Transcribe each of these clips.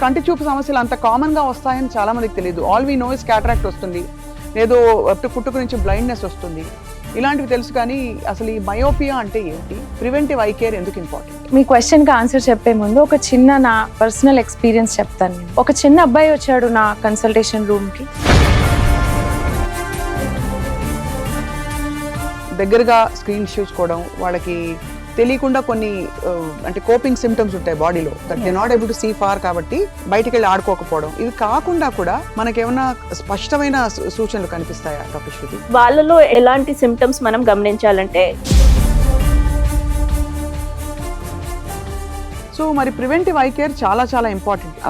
కంటి చూపు సమస్యలు అంత కామన్ గా వస్తాయని చాలా మందికి తెలియదు. All we know is cataract వస్తుంది, ఏదో పుట్టుక నుంచి బ్లైండ్నెస్ వస్తుంది, ఇలాంటివి తెలుసు. కానీ అసలు ఈ మయోపియా అంటే ఏంటి, ప్రివెంటివ్ ఐ కేర్ ఎందుకు ఇంపార్టెంట్? మీ క్వశ్చన్ కి ఆన్సర్ చెప్పే ముందు ఒక చిన్న నా పర్సనల్ ఎక్స్పీరియన్స్ చెప్తాను. నేను ఒక చిన్న అబ్బాయి వచ్చాడు నా కన్సల్టేషన్ రూమ్ కి. దగ్గరగా స్క్రీన్ చూసుకోవడం, వాళ్ళకి తెలియకుండా కొన్ని అంటే కోపింగ్ సిమ్టమ్స్ ఉంటాయి బాడీలో, that they not able to see far, కాబట్టి బయటికి వెళ్ళి ఆడుకోకపోవడం. ఇవి కాకుండా కూడా మనకేమైనా స్పష్టమైన సూచనలు కనిపిస్తాయా డాక్టర్ శృతి? వాళ్ళలో ఎలాంటి సిమ్టమ్స్ మనం గమనించాలంటే, సో మరి ప్రివెంటివ్ ఐ కేర్ చాలా చాలా ఇంపార్టెంట్.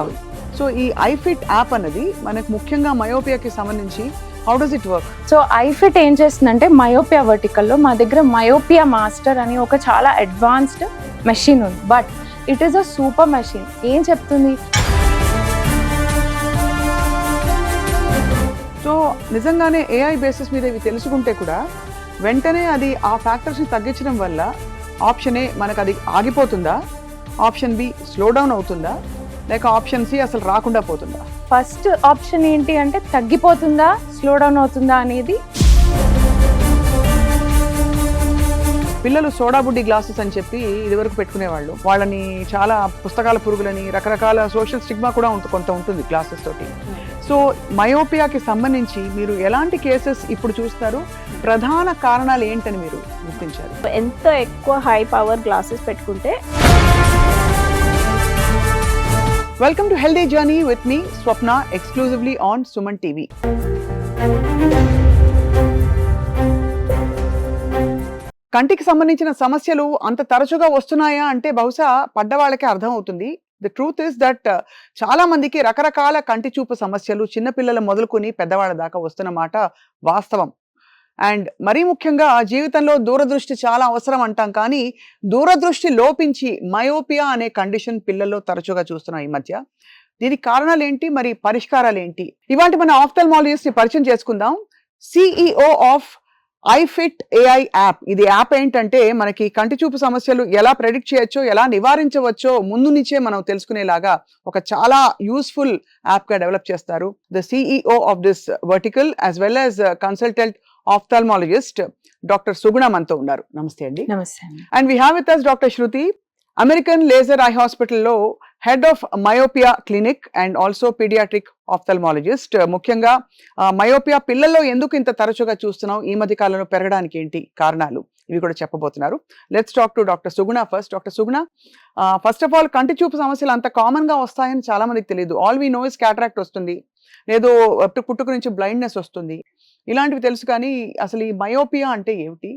సో ఈ ఐఫిట్ యాప్ అనేది మనకు ముఖ్యంగా మయోపియాకి సంబంధించి how does it work? So iFit ఏం చేస్తుందంటే, మయోపియా వర్టికల్లో మా దగ్గర మయోపియా మాస్టర్ అని ఒక చాలా అడ్వాన్స్డ్ మెషిన్ ఉంది. But it is a super machine. ఏం చెప్తుంది? సో నిజంగానే ఏఐ బేసిస్ మీద ఇవి తెలుసుకుంటే కూడా వెంటనే అది ఆ ఫ్యాక్టర్స్ని తగ్గించడం వల్ల ఆప్షన్ ఏ మనకు అది ఆగిపోతుందా, ఆప్షన్ బి స్లో డౌన్ అవుతుందా, లేక ఆప్షన్ సి అసలు రాకుండా పోతుందా? ఫస్ట్ ఆప్షన్ ఏంటి అంటే, తగ్గిపోతుందా స్లో డౌన్ అవుతుందా అనేది. పిల్లలు సోడా బుడ్డి గ్లాసెస్ అని చెప్పి ఇదివరకు పెట్టుకునేవాళ్ళు. వాళ్ళని చాలా పుస్తకాల పురుగులని, రకరకాల సోషల్ స్టిగ్మా కూడా కొంత ఉంటుంది గ్లాసెస్ తోటి. సో మయోపియాకి సంబంధించి మీరు ఎలాంటి కేసెస్ ఇప్పుడు చూస్తారు, ప్రధాన కారణాలు ఏంటని మీరు గుర్తించారు? ఎంత ఎక్కువ హై పవర్ గ్లాసెస్ పెట్టుకుంటే. Welcome to Healthy Journey with me, Swapna, exclusively on Suman TV. కంటికి సంబంధించిన సమస్యలు అంత తరచుగా వస్తున్నాయా అంటే బహుశా పడ్డవాళ్ళకే అర్థం అవుతుంది. ద ట్రూత్ ఇస్ దట్ చాలా మందికి రకరకాల కంటి చూపు సమస్యలు చిన్నపిల్లలు మొదలుకొని పెద్దవాళ్ళ దాకా వస్తున్నమాట వాస్తవం. అండ్ మరీ ముఖ్యంగా జీవితంలో దూరదృష్టి చాలా అవసరం అంటాం, కానీ దూరదృష్టి లోపించి మయోపియా అనే కండిషన్ పిల్లల్లో తరచుగా చూస్తున్నాం ఈ మధ్య. దీనికి కారణాలు ఏంటి, మరి పరిష్కారాలు ఏంటి? ఇవాంటి మన ఆఫ్థల్మాలజిస్ట్ ని పరిచయం చేసుకుందాం. CEO of iFit AI app. ఇది యాప్ ఏంటంటే మనకి కంటి చూపు సమస్యలు ఎలా ప్రెడిక్ట్ చేయొచ్చో, ఎలా నివారించవచ్చో ముందు నుంచే మనం తెలుసుకునేలాగా ఒక చాలా యూస్ఫుల్ యాప్ గా డెవలప్ చేస్తారు. The CEO of this vertical as well as consultant ophthalmologist doctor Suguna మనతో ఉన్నారు. నమస్తే అండి. నమస్తే. And we have with us doctor Shruti, American laser eye హాస్పిటల్లో head of myopia clinic and also paediatric ophthalmologist. ముఖ్యంగా myopia పిల్లల్లో ఎందుకు ఇంత తరచుగా చూస్తున్నాం, ఈ మధ్య కాలంలో పెరగడానికి ఏంటి కారణాలు, ఇవి కూడా చెప్పబోతున్నారు. Let's talk to doctor Suguna first. Doctor Suguna, first of all కంటి చూపు సమస్యలు అంత కామన్ గా వస్తాయని చాలా మందికి తెలియదు. All we know is cataract వస్తుంది, ఏదో పుట్టుక నుంచి బ్లైండ్నెస్ వస్తుంది, ఇలాంటివి తెలుసు. కానీ అసలు ఈ మయోపియా అంటే ఏమిటి,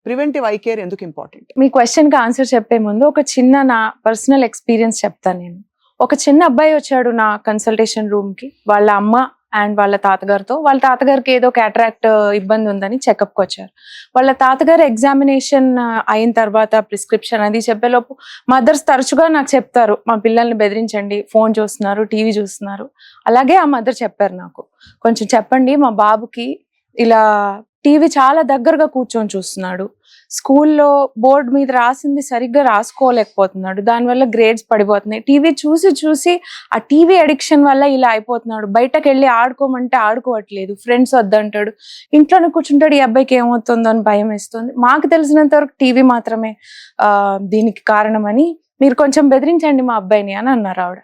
ప్రివెంటివ్ ఐ కేర్ ఎందుకు ఇంపార్టెంట్? మీ క్వశ్చన్ కి ఆన్సర్ చెప్పే ముందు ఒక చిన్న నా పర్సనల్ ఎక్స్పీరియన్స్ చెప్తాను. నేను ఒక చిన్న అబ్బాయి వచ్చాడు నా కన్సల్టేషన్ రూమ్ కి. వాళ్ళ అమ్మ అండ్ వాళ్ళ తాతగారితో, వాళ్ళ తాతగారికి ఏదో క్యాటరాక్ట్ ఇబ్బంది ఉందని చెకప్కి వచ్చారు. వాళ్ళ తాతగారు ఎగ్జామినేషన్ అయిన తర్వాత ప్రిస్క్రిప్షన్ అది చెప్పేలోపు మదర్స్ తరచుగా నాకు చెప్తారు, మా పిల్లల్ని బెదిరించండి, ఫోన్ చూస్తున్నారు, టీవీ చూస్తున్నారు. అలాగే ఆ మదర్ చెప్పారు నాకు, కొంచెం చెప్పండి మా బాబుకి ఇలా టీవీ చాలా దగ్గరగా కూర్చొని చూస్తున్నాడు, స్కూల్లో బోర్డు మీద రాసింది సరిగ్గా రాసుకోలేకపోతున్నాడు, దానివల్ల గ్రేడ్స్ పడిపోతున్నాయి, టీవీ చూసి చూసి ఆ టీవీ అడిక్షన్ వల్ల ఇలా అయిపోతున్నాడు, బయటకు వెళ్ళి ఆడుకోమంటే ఆడుకోవట్లేదు, ఫ్రెండ్స్ వద్దంటాడు, ఇంట్లోనే కూర్చుంటాడు, ఈ అబ్బాయికి ఏమవుతుందో అని భయం వేస్తుంది, మాకు తెలిసినంత వరకు టీవీ మాత్రమే దీనికి కారణమని, మీరు కొంచెం బెదిరించండి మా అబ్బాయిని అని అన్నారు ఆవిడ.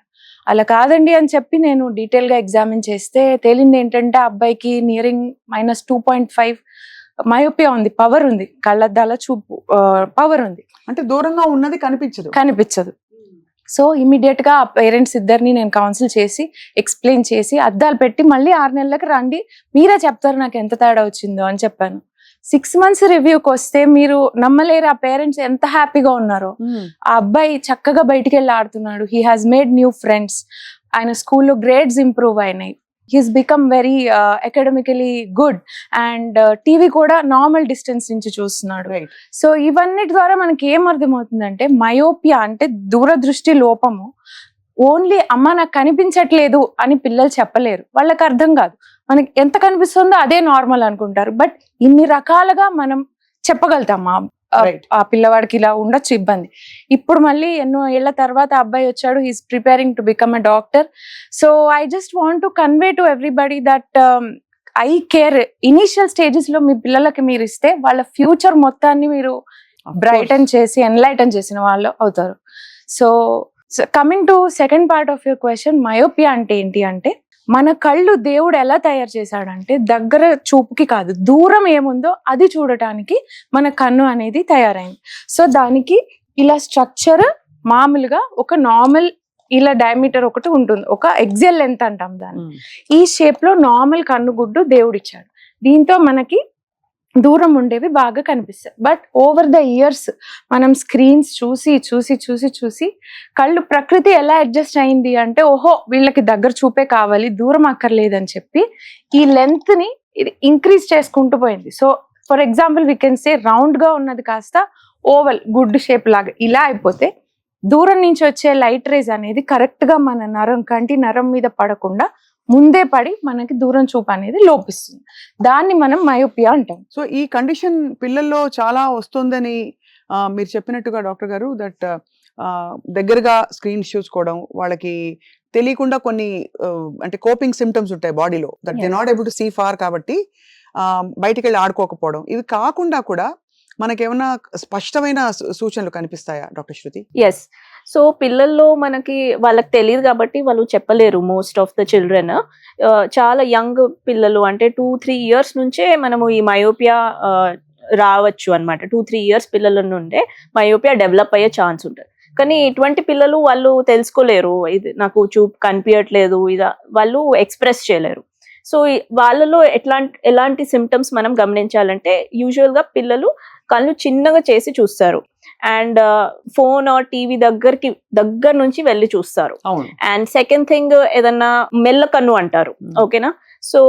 అలా కాదండి అని చెప్పి నేను డీటెయిల్గా ఎగ్జామిన్ చేస్తే తేలింది ఏంటంటే, అబ్బాయికి నియరింగ్ -2.5 మయోపియా ఉంది, పవర్ ఉంది, కళ్ళద్దాల చూపు పవర్ ఉంది, అంటే దూరంగా ఉన్నది కనిపించదు. సో ఇమీడియట్ గా ఆ పేరెంట్స్ ఇద్దరిని నేను కౌన్సిల్ చేసి ఎక్స్ప్లెయిన్ చేసి అద్దాలు పెట్టి మళ్ళీ 6 నెలలకు రండి, మీరే చెప్తారు నాకు ఎంత తేడా వచ్చిందో అని చెప్పాను. 6 months రివ్యూకి వస్తే మీరు నమ్మలేరు ఆ పేరెంట్స్ ఎంత హ్యాపీగా ఉన్నారో. ఆ అబ్బాయి చక్కగా బయటికి వెళ్ళి ఆడుతున్నాడు, he has made new friends, ఆయన స్కూల్లో గ్రేడ్స్ ఇంప్రూవ్ అయినాయి, he's become very academically good, and TV కూడా నార్మల్ డిస్టెన్స్ నుంచి చూస్తున్నాడు. సో ఇవన్నిటి ద్వారా మనకి ఏం అర్థమవుతుందంటే, మయోపియా అంటే దూరదృష్టి లోపము. ఓన్లీ అమ్మ నాకు కనిపించట్లేదు అని పిల్లలు చెప్పలేరు, వాళ్ళకి అర్థం కాదు, మనకి ఎంత కనిపిస్తుందో అదే నార్మల్ అనుకుంటారు. బట్ ఇన్ని రకాలుగా మనం చెప్పగలుగుతాం Right. ఆ పిల్లవాడికి ఇలా ఉండొచ్చు ఇబ్బంది. ఇప్పుడు మళ్ళీ ఎన్నో ఏళ్ల తర్వాత అబ్బాయి వచ్చాడు, he's preparing to become a doctor. So I just want to convey to everybody that I care initial stages లో మీ పిల్లలకి మీరు ఇస్తే వాళ్ళ ఫ్యూచర్ మొత్తాన్ని మీరు Of బ్రైటన్ course. చేసి ఎన్లైటన్ చేసిన వాళ్ళు అవుతారు. So coming to second part of your question, myopia అంటే ఏంటి అంటే, మన కళ్ళు దేవుడు ఎలా తయారు చేశాడంటే దగ్గర చూపుకి కాదు, దూరం ఏముందో అది చూడటానికి మన కన్ను అనేది తయారైంది. సో దానికి ఇలా స్ట్రక్చర్ మామూలుగా ఒక నార్మల్ ఇలా డయామీటర్ ఒకటి ఉంటుంది, ఒక ఎగ్జెల్ లెంత్ అంటాం దాన్ని. ఈ షేప్ లో నార్మల్ కన్నుగుడ్డు దేవుడిచ్చాడు. దీంతో మనకి దూరం ఉండేవి బాగా కనిపిస్తాయి. బట్ ఓవర్ ద ఇయర్స్ మనం స్క్రీన్స్ చూసి చూసి చూసి చూసి కళ్ళు ప్రకృతి ఎలా అడ్జస్ట్ అయింది అంటే, ఓహో వీళ్ళకి దగ్గర చూపే కావాలి, దూరం అక్కర్లేదని చెప్పి ఈ లెంత్ ని ఇది ఇంక్రీజ్ చేసుకుంటూ పోయింది. So for example we can say round గా ఉన్నది కాస్త ఓవల్ గుడ్ షేప్ లాగా ఇలా అయిపోతే, దూరం నుంచి వచ్చే లైట్ రేస్ అనేది కరెక్ట్ గా మన నరం కంటి నరం మీద పడకుండా ముందే పడి మనకి దూరం చూపు అనేది లోపిస్తుంది. దాన్ని మనం మయోపియా అంటాం. సో ఈ కండిషన్ పిల్లల్లో చాలా వస్తుందని మీరు చెప్పినట్టుగా డాక్టర్ గారు, దట్ దగ్గరగా స్క్రీన్ చూసుకోవడం, వాళ్ళకి తెలియకుండా కొన్ని అంటే కోపింగ్ సిమ్టమ్స్ ఉంటాయి బాడీలో, that they not able to see far, కాబట్టి బయటికి వెళ్ళి ఆడుకోకపోవడం, ఇవి కాకుండా కూడా మనకేమన్నా స్పష్టమైన సూచనలు కనిపిస్తాయా డాక్టర్ శృతి? ఎస్. సో పిల్లల్లో మనకి వాళ్ళకి తెలియదు కాబట్టి వాళ్ళు చెప్పలేరు. మోస్ట్ ఆఫ్ ద చిల్డ్రన్ చాలా యంగ్ పిల్లలు అంటే 2-3 ఇయర్స్ నుంచే మనము ఈ మయోపియా రావచ్చు అనమాట. 2-3 ఇయర్స్ పిల్లల నుండే మయోపియా డెవలప్ అయ్యే ఛాన్స్ ఉంటుంది. కానీ ఇటువంటి పిల్లలు వాళ్ళు తెలుసుకోలేరు, ఇది నాకు చూపు కనిపించట్లేదు, ఇది వాళ్ళు ఎక్స్ప్రెస్ చేయలేరు. సో వాళ్ళలో ఎలాంటి సిమ్టమ్స్ మనం గమనించాలంటే, యూజువల్ గా పిల్లలు కళ్ళు చిన్నగా చేసి చూస్తారు, అండ్ ఫోన్ ఆర్ టీవీ దగ్గర నుంచి వెళ్ళి చూస్తారు. అండ్ సెకండ్ థింగ్ ఏదన్నా మెల్ల కన్ను అంటారు, ఓకేనా. సో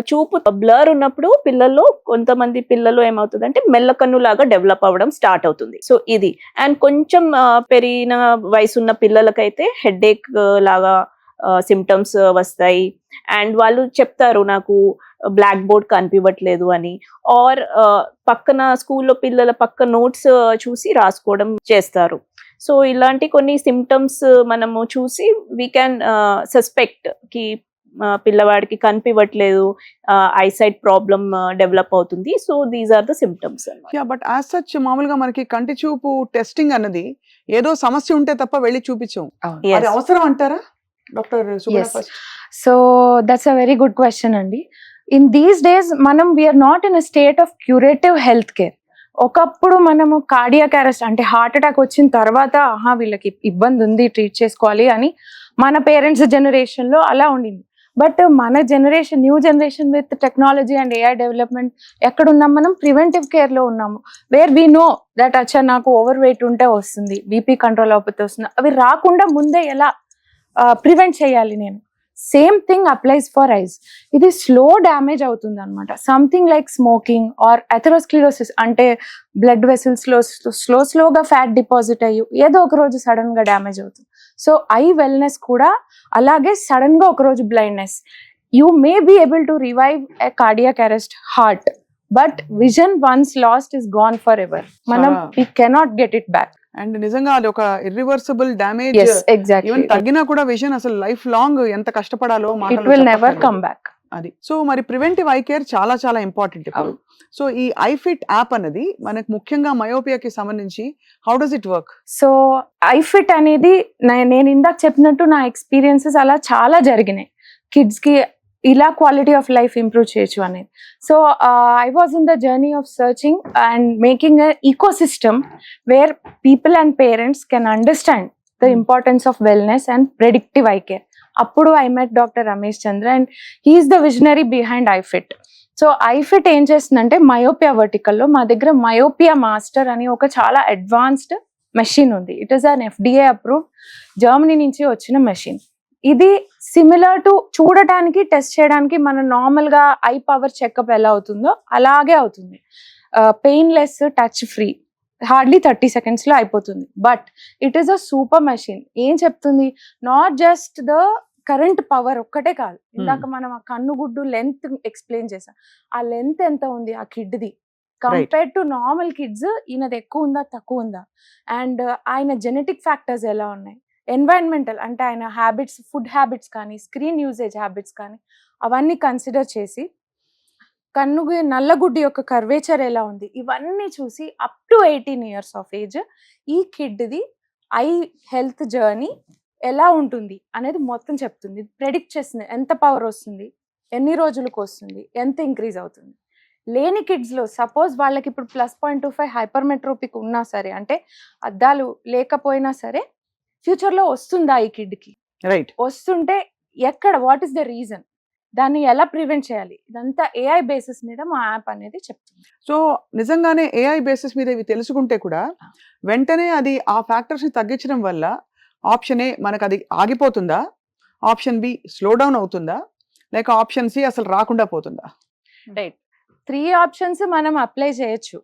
చూపు బ్లర్ ఉన్నప్పుడు పిల్లల్లో కొంతమంది పిల్లలు ఏమవుతుందంటే మెల్ల కన్ను లాగా డెవలప్ అవ్వడం స్టార్ట్ అవుతుంది. సో ఇది. అండ్ కొంచెం పెరిగిన వయసు ఉన్న పిల్లలకైతే హెడేక్ లాగా సిమ్టమ్స్ వస్తాయి, అండ్ వాళ్ళు చెప్తారు నాకు బ్లాక్ బోర్డ్ కనిపించట్లేదు అని, ఆర్ పక్కన స్కూల్లో పిల్లల పక్క నోట్స్ చూసి రాసుకోవడం చేస్తారు. సో ఇలాంటి కొన్ని సిమ్టమ్స్ మనము చూసి వీ క్యాన్ సస్పెక్ట్ కి పిల్లవాడికి కనిపించట్లేదు, ఐసైట్ ప్రాబ్లమ్ డెవలప్ అవుతుంది. So these are the symptoms. But as such మామూలుగా మనకి కంటి చూపు టెస్టింగ్ అన్నది ఏదో సమస్య ఉంటే తప్ప వెళ్ళి చూపించాం, అది అవసరం అంటారా doctor Suguna? So that's a very good question అండి. ఇన్ దీస్ డేస్ మనం we are not in a state of curative health care. ఒకప్పుడు మనము కార్డియాక్ అరెస్ట్ అంటే హార్ట్ అటాక్ వచ్చిన తర్వాత వీళ్ళకి ఇబ్బంది ఉంది, ట్రీట్ చేసుకోవాలి అని మన పేరెంట్స్ జనరేషన్ లో అలా ఉండింది. బట్ మన generation, new generation with technology and AI development ఎక్కడున్నాం మనం? ప్రివెంటివ్ కేర్ లో ఉన్నాము, వేర్ వీ నో దట్ అచ్చా నాకు ఓవర్ వెయిట్ ఉంటే వస్తుంది, బీపీ కంట్రోల్ అవ్వకపోతే వస్తుంది, అవి రాకుండా ముందే ఎలా ప్రివెంట్ చేయాలి నేను. Same thing applies for ice. ఇది స్లో డ్యామేజ్ అవుతుంది అనమాట. Something like smoking are atherosclerosis అంటే బ్లడ్ వెసిల్స్ లో స్లోగా ఫ్యాట్ డిపాజిట్ అయ్యి ఏదో ఒక రోజు సడన్ గా డ్యామేజ్ అవుతుంది. సో ఐ వెల్నెస్ కూడా అలాగే, సడన్ గా ఒక రోజు blindness. You may be able to revive a cardiac arrest heart, but vision once lost is gone forever. మనం we cannot get it back. And నిజంగా అది ఒక ఇర్రివర్సిబుల్ డ్యామేజ్. ఎగ్జాక్ట్లీ. తగ్గినా కూడా విజన్ అసలు లైఫ్ లాంగ్ ఎంత కష్టపడాలో it will never come back. అది. సో మరి ప్రివెంటివ్ ఐ కేర్ చాలా చాలా ఇంపార్టెంట్ ఇప్పుడు. సో ఈ ఐఫిట్ యాప్ అనేది మనకు ముఖ్యంగా మయోపియాకి సంబంధించి how does it work? So iFit అనేది నేను ఇందాక చెప్పినట్టు నా ఎక్స్పీరియన్సెస్ అలా చాలా జరిగినాయి. కిడ్స్ కి ఇలా క్వాలిటీ ఆఫ్ లైఫ్ ఇంప్రూవ్ చేయొచ్చు అనేది. So I was in the journey of searching and making a ecosystem where people and parents can understand the importance of wellness and predictive eye care. అప్పుడు I met doctor Ramesh Chandra and he is the visionary behind iFit. So iFit ఏం చేస్తుందంటే, myopia వర్టికల్లో మా దగ్గర myopia master అని ఒక చాలా advanced machine ఉంది. It is an FDA approved Germany నుంచి వచ్చిన మెషిన్. ఇది సిమిలర్ టు చూడటానికి, టెస్ట్ చేయడానికి మన నార్మల్ గా ఐ పవర్ చెకప్ ఎలా అవుతుందో అలాగే అవుతుంది. Painless, touch free, hardly 30 seconds లో అయిపోతుంది. But it is a super machine. ఏం చెప్తుంది? Not just the current power ఒక్కటే కాదు. ఇందాక మనం ఆ కన్నుగుడ్డు లెంత్ ఎక్స్ప్లెయిన్ చేసాం. ఆ లెంత్ ఎంత ఉంది ఆ కిడ్ది కంపేర్ టు నార్మల్ కిడ్స్ ఈయనది ఎక్కువ ఉందా తక్కువ ఉందా, అండ్ ఆయన జెనెటిక్ ఫ్యాక్టర్స్ ఎలా ఉన్నాయి, ఎన్వైరన్మెంటల్ అంటే ఆయన హ్యాబిట్స్, ఫుడ్ హ్యాబిట్స్ కానీ స్క్రీన్ యూసేజ్ హ్యాబిట్స్ కానీ అవన్నీ కన్సిడర్ చేసి కన్నుగు నల్లగుడ్డి యొక్క కర్వేచర్ ఎలా ఉంది, ఇవన్నీ చూసి up to 18 years of age ఈ కిడ్ది ఐ హెల్త్ జర్నీ ఎలా ఉంటుంది అనేది మొత్తం చెప్తుంది, ప్రెడిక్ట్ చేస్తుంది ఎంత పవర్ వస్తుంది, ఎన్ని రోజులకు వస్తుంది, ఎంత ఇంక్రీజ్ అవుతుంది. లేని కిడ్స్లో సపోజ్ వాళ్ళకి ఇప్పుడు +0.25 హైపర్మెట్రోపిక్ ఉన్నా సరే, అంటే అద్దాలు లేకపోయినా సరే ఫ్యూచర్లో వస్తుందా ఈ కిడ్కి, రైట్. వస్తుంటే ఎక్కడ, వాట్ ఈస్ ద రీజన్, దాన్ని ఎలా ప్రివెంట్ చేయాలి, ఇదంతా ఏఐ బేసిస్ మీద మా యాప్ అనేది చెప్తుంది. సో నిజంగానే ఏఐ బేసిస్ మీద ఇవి తెలుసుకుంటే కూడా వెంటనే అది ఆ ఫ్యాక్టర్స్ ని తగ్గించడం వల్ల ఆప్షన్ ఏ మనకు అది ఆగిపోతుందా, ఆప్షన్ బి స్లో డౌన్ అవుతుందా, లేక ఆప్షన్ సి అసలు రాకుండా పోతుందా? రైట్, 3 ఆప్షన్స్ మనం అప్లై చేయొచ్చు.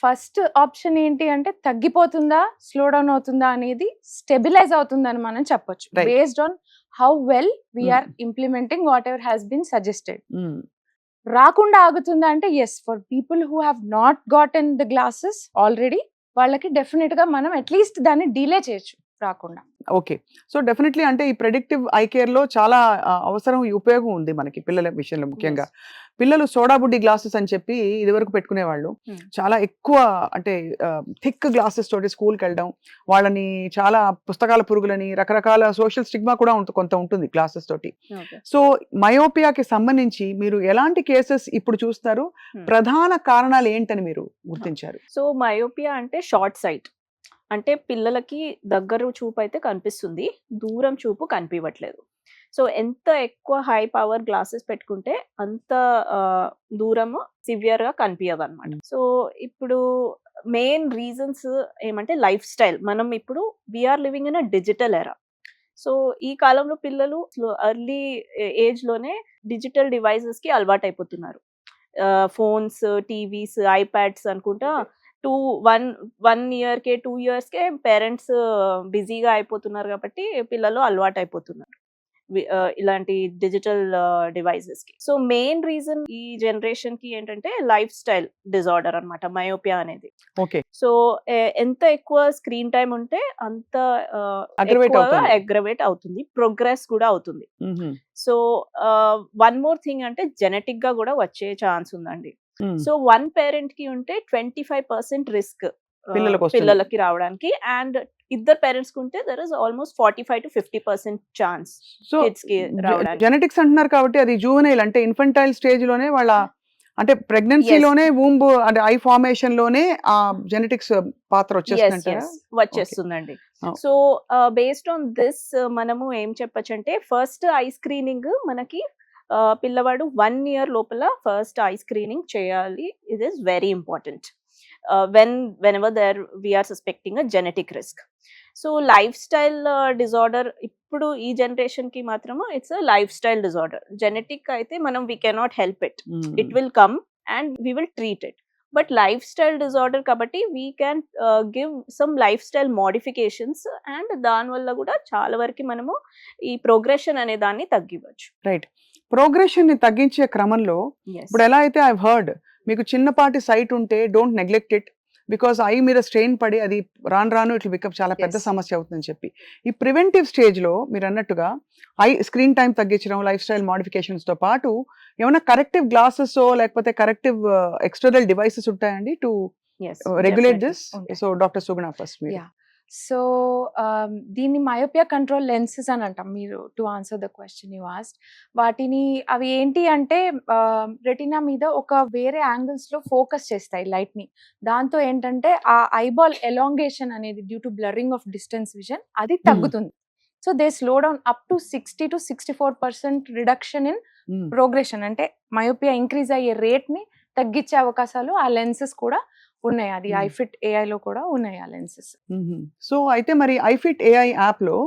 ఫస్ట్ ఆప్షన్ ఏంటి అంటే తగ్గిపోతుందా, స్లో డౌన్ అవుతుందా అనేది స్టెబిలైజ్ అవుతుందని మనం చెప్పొచ్చు, Right. Based on how well we are implementing whatever has been suggested. Hmm. రాకుండా ఆగుతుందా అంటే yes, for people who have not gotten the glasses already వాళ్ళకి డెఫినెట్ గా మనం అట్లీస్ట్ దాన్ని డిలే చేయొచ్చు రాకుండా. ఓకే. సో డెఫినెట్లీ అంటే ఈ ప్రెడిక్టివ్ ఐ కేర్ లో చాలా అవసరం, ఈ ఉపయోగం ఉంది మనకి పిల్లల విషయంలో ముఖ్యంగా. పిల్లలు సోడా బుడ్డి గ్లాసెస్ అని చెప్పి ఇదివరకు పెట్టుకునేవాళ్ళు. చాలా ఎక్కువ అంటే థిక్ గ్లాసెస్ తోటి స్కూల్కి వెళ్ళడం, వాళ్ళని చాలా పుస్తకాల పురుగులని, రకరకాల సోషల్ స్టిగ్మా కూడా కొంత ఉంటుంది గ్లాసెస్ తోటి. సో మయోపియాకి సంబంధించి మీరు ఎలాంటి కేసెస్ ఇప్పుడు చూస్తారు, ప్రధాన కారణాలు ఏంటని మీరు గుర్తించారు? సో మయోపియా అంటే షార్ట్ సైట్, అంటే పిల్లలకి దగ్గర చూపు అయితే కనిపిస్తుంది, దూరం చూపు కనిపించట్లేదు. సో ఎంత ఎక్కువ హై పవర్ గ్లాసెస్ పెట్టుకుంటే అంత దూరము సివియర్ గా కనిపించదు అనమాట. సో ఇప్పుడు మెయిన్ రీజన్స్ ఏమంటే లైఫ్ స్టైల్. మనం ఇప్పుడు we are living in a digital era. So ఈ కాలంలో పిల్లలు ఎర్లీ ఏజ్ లోనే డిజిటల్ డివైసెస్ కి అలవాటు అయిపోతున్నారు. ఫోన్స్, టీవీస్, ఐప్యాడ్స్ అనుకుంటా 1 year కే 2 years కే పేరెంట్స్ బిజీగా అయిపోతున్నారు కాబట్టి పిల్లలు అలవాటు అయిపోతున్నారు ఇలాంటి డిజిటల్ డివైసెస్ కి. సో మెయిన్ రీజన్ ఈ జనరేషన్ కి ఏంటంటే లైఫ్ స్టైల్ డిజార్డర్ అన్నమాట మయోపియా అనేది. ఓకే. సో ఎంత ఎక్కువ స్క్రీన్ టైం ఉంటే అంత అగ్రవేట్ అవుతుంది, ప్రోగ్రెస్ కూడా అవుతుంది. సో వన్ మోర్ థింగ్ అంటే జెనెటిక్ గా కూడా వచ్చే ఛాన్స్ ఉందండి. సో 1 పేరెంట్ కి ఉంటే 25% రిస్క్ పిల్లలకి రావడానికి, అండ్ ఇద్దరు పేరెంట్స్ కి ఉంటే there is almost 45 to 50% chance kids కి రావడానికి. జెనెటిక్స్ అంటున్నారు కాబట్టి అది జూవెనైల్ అంటే ఇన్ఫెంటైల్ స్టేజ్ లోనే వాళ్ళ అంటే ప్రెగ్నెన్సీలోనే వూంబ్ అంటే ఐ ఫార్మేషన్ లోనే ఆ జెనెటిక్స్ పాత్ర వచ్చేస్తుందండి. సో బేస్డ్ ఆన్ దిస్ మనము ఏం చెప్పొచ్చు అంటే ఫస్ట్ ఐ స్క్రీనింగ్ మనకి పిల్లవాడు 1 year లోపల ఫస్ట్ ఐ స్క్రీనింగ్ చేయాలి. It is very important whenever we are suspecting a genetic risk. So lifestyle disorder ఇప్పుడు ఈ జనరేషన్ కి మాత్రము it's a lifestyle disorder. Genetic అయితే మనం we cannot help it, it will come and we will treat it. But lifestyle disorder కాబట్టి we can give some lifestyle modifications, and దానివల్ల కూడా చాలా వరకు మనము ఈ ప్రోగ్రెషన్ అనే దాన్ని తగ్గివచ్చు. రైట్. ప్రోగ్రెషన్ ని తగ్గించే క్రమంలో ఇప్పుడు ఎలా అయితే ఐ హర్డ్ మీకు చిన్నపాటి సైట్ ఉంటే don't neglect it, because I మీద స్ట్రెయిన్ పడి అది రాను ఇట్లా బికమ్ చాలా పెద్ద సమస్య అవుతుందని చెప్పి ఈ ప్రివెంటివ్ స్టేజ్ లో మీరు అన్నట్టుగా ఐ స్క్రీన్ టైం తగ్గించడం, లైఫ్ స్టైల్ మోడిఫికేషన్స్ తో పాటు ఏమైనా కరెక్టివ్ గ్లాసెస్ లేకపోతే కరెక్టివ్ ఎక్స్టర్నల్ డివైసెస్ ఉంటాయండి to regulate this? So doctor Suguna first. So దీన్ని మయోపియా కంట్రోల్ లెన్సెస్ అని అంటాం. మీరు to answer the question you asked, వాటిని అవి ఏంటి అంటే రెటినా మీద ఒక వేరే యాంగిల్స్ లో ఫోకస్ చేస్తాయి లైట్ ని. దాంతో ఏంటంటే ఆ ఐబాల్ ఎలాంగేషన్ అనేది due to blurring of distance vision అది తగ్గుతుంది. So they slow down up to 60 to 64% reduction in progression, అంటే మయోపియా ఇంక్రీజ్ అయ్యే రేట్ ని తగ్గించే అవకాశాలు ఆ లెన్సెస్ కూడా ఉన్నాయి. అది ఐఫిట్ ఏఐ లో కూడా ఉన్నాయి ఆ లెన్సెస్. సో అయితే మరి ఐఫిట్ ఏఐ యాప్ లో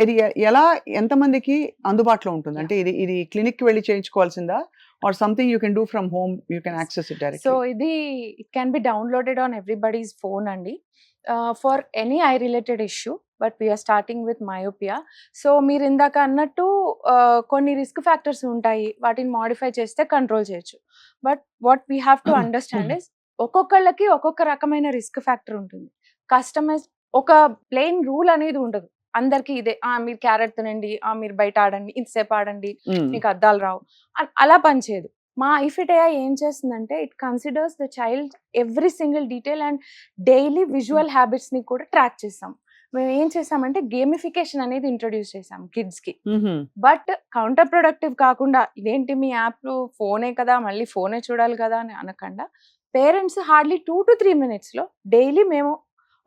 ఇది ఎలా ఎంతమందికి అందుబాటులో ఉంటుంది? అంటే ఇది క్లినిక్ కి వెళ్ళి చేయించుకోవాల్సిందా, or something you can do from home, you can access it directly? So ఇది it can be downloaded on everybody's phone అండి, for any eye related issue. But we're starting with myopia. So మీరు ఇందాక అన్నట్టు కొన్ని risk factors ఉంటాయి, వాటిని modify చేస్తే control చేయొచ్చు. But what we have to understand is ఒక్కొక్కళ్ళకి ఒక్కొక్క రకమైన రిస్క్ ఫ్యాక్టర్ ఉంటుంది. కస్టమైజ్ ఒక ప్లెయిన్ రూల్ అనేది ఉండదు. అందరికి ఇదే మీరు క్యారెట్ తినండి, మీరు బయట ఆడండి, ఇంతసేపు ఆడండి, మీకు అద్దాలు రావు అలా పనిచేయదు. మా ఐఫిటయా ఏం చేస్తుందంటే it considers the child every single detail and daily visual habits ని కూడా ట్రాక్ చేస్తాం. మేము ఏం చేసామంటే గేమిఫికేషన్ అనేది ఇంట్రొడ్యూస్ చేసాం కిడ్స్ కి. బట్ కౌంటర్ ప్రొడక్టివ్ కాకుండా ఇదేంటి మీ యాప్ ఫోనే కదా, మళ్ళీ ఫోనే చూడాలి కదా అని అనకుండా పేరెంట్స్ హార్డ్లీ 2 to 3 minutes లో డైలీ మేము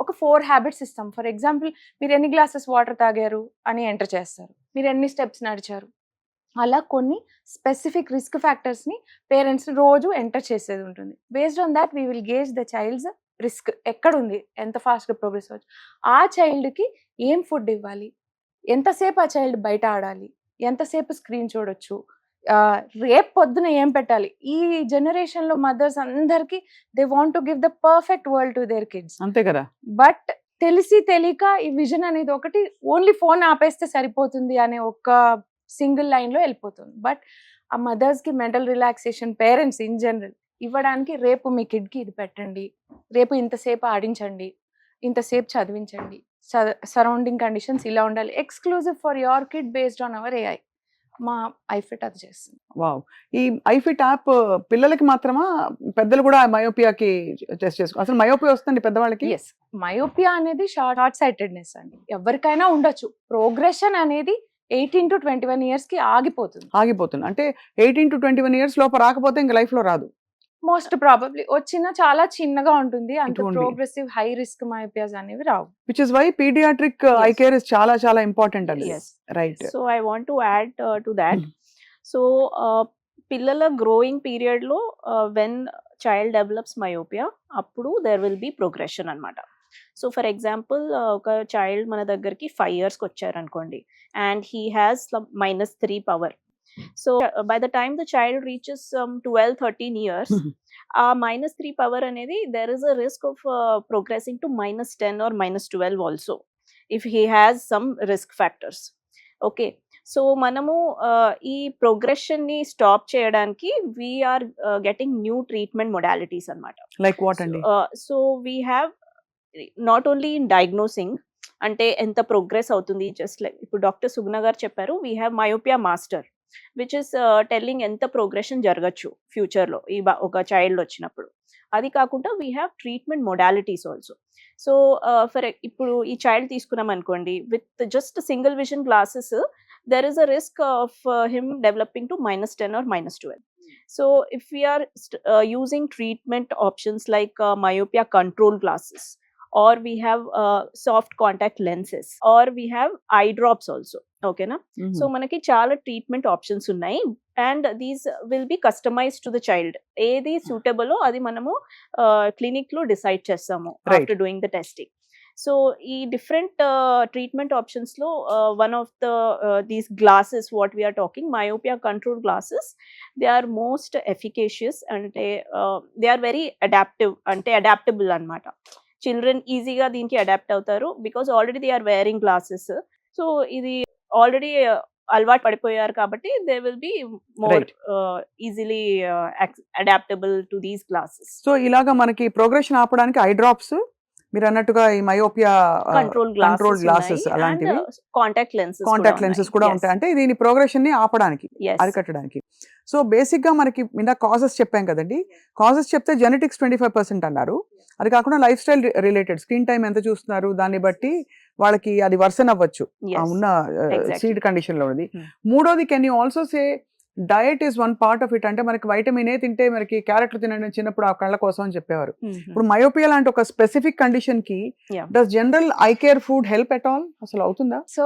ఒక 4 హ్యాబిట్స్ ఇస్తాం. ఫర్ ఎగ్జాంపుల్ మీరు ఎన్ని గ్లాసెస్ వాటర్ తాగారు అని ఎంటర్ చేస్తారు, మీరు ఎన్ని స్టెప్స్ నడిచారు, అలా కొన్ని స్పెసిఫిక్ రిస్క్ ఫ్యాక్టర్స్ ని పేరెంట్స్ రోజు ఎంటర్ చేసేది ఉంటుంది. Based on that we will gauge the child's risk ఎక్కడ ఉంది, ఎంత ఫాస్ట్గా ప్రోగ్రెస్ అవ్వచ్చు, ఆ చైల్డ్కి ఏం ఫుడ్ ఇవ్వాలి, ఎంతసేపు ఆ చైల్డ్ బయట ఆడాలి, ఎంతసేపు స్క్రీన్ చూడొచ్చు, రేపు పొద్దున ఏం పెట్టాలి. ఈ జనరేషన్ లో మదర్స్ అందరికి they want to give the perfect world to their kids. అంతే కదా. బట్ తెలియక ఈ విజన్ అనేది ఒకటి ఓన్లీ ఫోన్ ఆపేస్తే సరిపోతుంది అనే ఒక సింగిల్ లైన్ లో వెళ్ళిపోతుంది. బట్ ఆ మదర్స్ కి mental relaxation, parents in general ఇవ్వడానికి రేపు మీ కిడ్ కి ఇది పెట్టండి, రేపు ఇంతసేపు ఆడించండి, ఇంతసేపు చదివించండి, సరౌండింగ్ కండిషన్స్ ఇలా ఉండాలి, exclusive for your kid based on hour AI. మా ఐఫిట్ అది చేస్తుంది. వావ్. ఈ ఐఫిట్ యాప్ పిల్లలకి మాత్రమా, పెద్దలు కూడా మయోపియాకి టెస్ట్ చేసుకో? అసలు మయోపియా వస్తుంది పెద్దవాళ్ళకి? ఎస్, మయోపియా అనేది షార్ట్ సైటెడ్నెస్ అండి, ఎవరికైనా ఉండొచ్చు. ప్రోగ్రెషన్ అనేది 18 to 21 years కి ఆగిపోతుంది. అంటే 18 to 21 years లోపు రాకపోతే ఇంకా లైఫ్ లో రాదు. మోస్ట్ ప్రాబబ్లీ వచ్చినా చాలా చిన్నగా ఉంటుంది, అంత ఉంటుంది. ప్రోగ్రెసివ్ హై రిస్క్ మయోపియాస్ అనేవి రావు. Which is why paediatric eye care is చాలా చాలా ఇంపార్టెంట్ అండి. Yes. Right. So I want to add to that. So పిల్లల గ్రోయింగ్ పీరియడ్ లో when child develops myopia, అప్పుడు there will be progression అన్నమాట. So for example ఒక child మన దగ్గరికి 5 years కి వచ్చారనుకోండి, and he has some -3 power. So by the time the child reaches 12-13 years, -3 power అనేది there is a risk of progressing to -10 or -12 also if he has some risk factors. Okay, so మనము ఈ progression ని stop చేయడానికి we are getting new treatment modalities అన్నమాట. Like what అండి? So we have not only in diagnosing, అంటే ఎంత progress అవుతుంది, just like ఇప్పుడు డాక్టర్ సుగుణ గారు చెప్పారు, we have myopia master which is telling ఎంత ప్రోగ్రెషన్ జరగచ్చు ఫ్యూచర్లో ఈ ఒక చైల్డ్ వచ్చినప్పుడు. అది కాకుండా we have treatment modalities also. So for ఇప్పుడు ఈ చైల్డ్ తీసుకున్నాం అనుకోండి, with just single vision glasses there is a risk of him developing to -10 or -12. So if we are using treatment options like myopia control glasses, or we have soft contact lenses, or we have eye drops also. Okay na? So manaki chaala treatment options unnai, and these will be customized to the child. Edi suitable adi manamu clinic lo decide chestamu after doing the testing. So ఈ different treatment options లో one of the these glasses what we are talking, myopia control glasses, they are most efficacious, అంటే they are very adaptive, అంటే adaptable అన్నమాట. Children ఈజీగా దీనికి adapt అవుతారు because already they are wearing glasses. So ఇది already అలవాటు పడిపోయారు కాబట్టి they will be more easily adaptable to these glasses. So ఇలాగా మనకి ప్రోగ్రెషన్ ఆపడానికి ఐ డ్రాప్స్, మీరు అన్నట్టుగా ఈ మయోపియా కంట్రోల్ గ్లాసెస్ అలాంటివి, కాంటాక్ట్ లెన్సెస్ కూడా ఉంటాయి, అంటే దీని ప్రోగ్రెషన్ ని ఆపడానికి, అరికట్టడానికి. సో బేసిక్ గా మనకి మీద కాజెస్ చెప్పాం కదండి. కాజెస్ చెప్తే జెనెటిక్స్ 25% అన్నారు. అది కాకుండా life style related, screen time ఎంత చూస్తున్నారు దాన్ని బట్టి వాళ్ళకి అది వర్సన్ అవ్వచ్చు ఉన్న సీడ్ కండిషన్ లో ఉన్నది. మూడోది, can you also say diet is one part of it. అంటే మనకి వైటమిన్ ఏ తింటే మనకి క్యారెట్లు తినండి చిన్నప్పుడు ఆ కళ్ళ కోసం అని చెప్పేవారు. ఇప్పుడు మయోపియా లాంటి ఒక స్పెసిఫిక్ కండిషన్ కి does general eye care food help at all? అసలు అవుతుందా? సో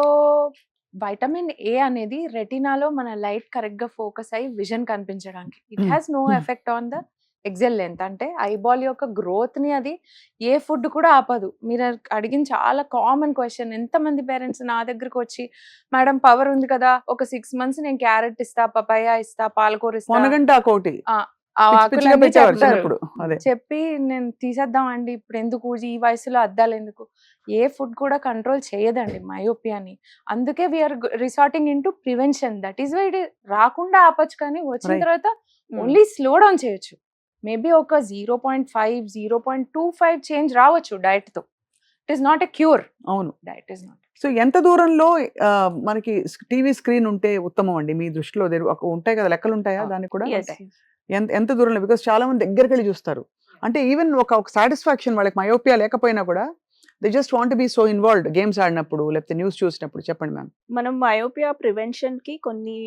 వైటమిన్ ఏ అనేది రెటినాలో మన లైట్ కరెక్ట్ గా ఫోకస్ అయ్యి విజన్ కనిపించడానికి, it has no effect on the axial length, అంటే ఐబాల్ యొక్క గ్రోత్ ని అది ఏ ఫుడ్ కూడా ఆపదు. మీరు అడిగిన చాలా కామన్ క్వశ్చన్, ఎంతమంది పేరెంట్స్ నా దగ్గరకు వచ్చి మేడం పవర్ ఉంది కదా, ఒక 6 months నేను క్యారెట్ ఇస్తా, పపాయ ఇస్తా, పాలకూర ఇస్తా, చెప్పి నేను తీసేద్దాం అండి, ఇప్పుడు ఎందుకు ఈ వయసులో అద్దాలు ఎందుకు, ఏ ఫుడ్ కూడా కంట్రోల్ చేయదండి మయోపియాని. అందుకే we're resorting into prevention. That is why రాకుండా ఆపచ్చు, కానీ వచ్చిన తర్వాత ఓన్లీ స్లో డౌన్ చేయొచ్చు. మేబీ ఒక 0.5 0.25 చేంజ్ రావచ్చు డైట్ తో. It is not a cure. అవును. Diet is not. సో ఎంత దూరంలో మనకి టీవీ స్క్రీన్ ఉంటే ఉత్తమం అండి మీ దృష్టిలో? ఉంటాయి కదా, లెక్కలు ఉంటాయా దానికి కూడా? Yes. ఎంత ఎంత దూరంలో? బికాస్ చాలా మంది దగ్గరికి వెళ్ళి చూస్తారు. అంటే ఈవెన్ ఒక సాటిస్ఫాక్షన్ వాళ్ళకి మయోపియా లేకపోయినా కూడా they just want be so involved games ఆడినప్పుడు లేకపోతే న్యూస్ చూసినప్పుడు. చెప్పండి మ్యామ్. మనం మయోపియా ప్రివెన్షన్ కి కొన్ని